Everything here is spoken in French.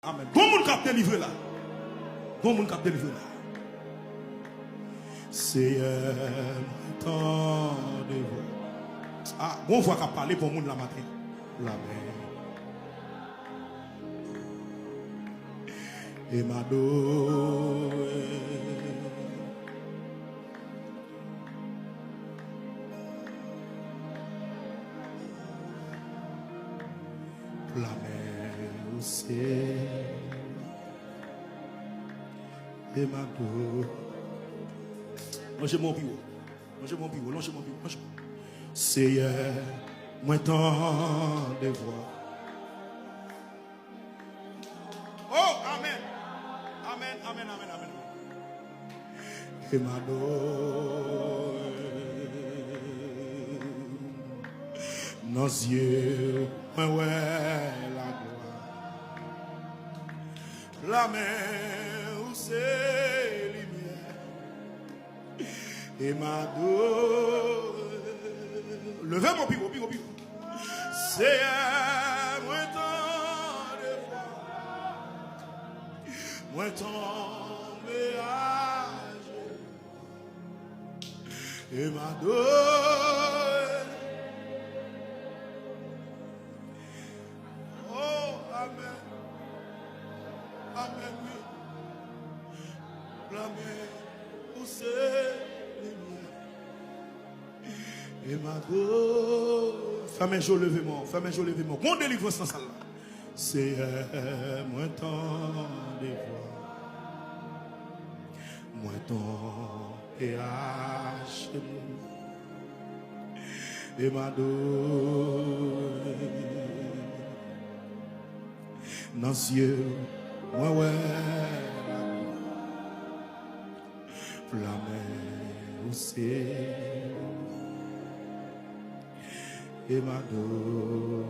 Amen. Bon monde qui a délivré là. Bon monde qui a délivré là. C'est temps de voir. Ah, bon voix qui a parlé pour le monde la matin. L'amen. Et ma dos. La mer aussi et ma dos. Longez mon bureau. Longez mon bureau. Longez mon bureau. C'est moins temps de voir. Oh, amen. Amen, amen, amen, amen. Et ma dos. Nos yeux, ouais, la gloire. La mer où c'est lumière. Et ma dos. Levez mon pied, c'est moins temps de voir. Moins temps de âge. Et ma dos. Amen. Amen, oui. La mer où c'est lumière. Et ma go. Femme jo levez-moi. Femme jo levez-moi. Bon délivrance dans ça là. C'est moins temps de voir. Moins temps et H. Et ma do. Dans les yeux, ouais, la mer aussi, et ma dos.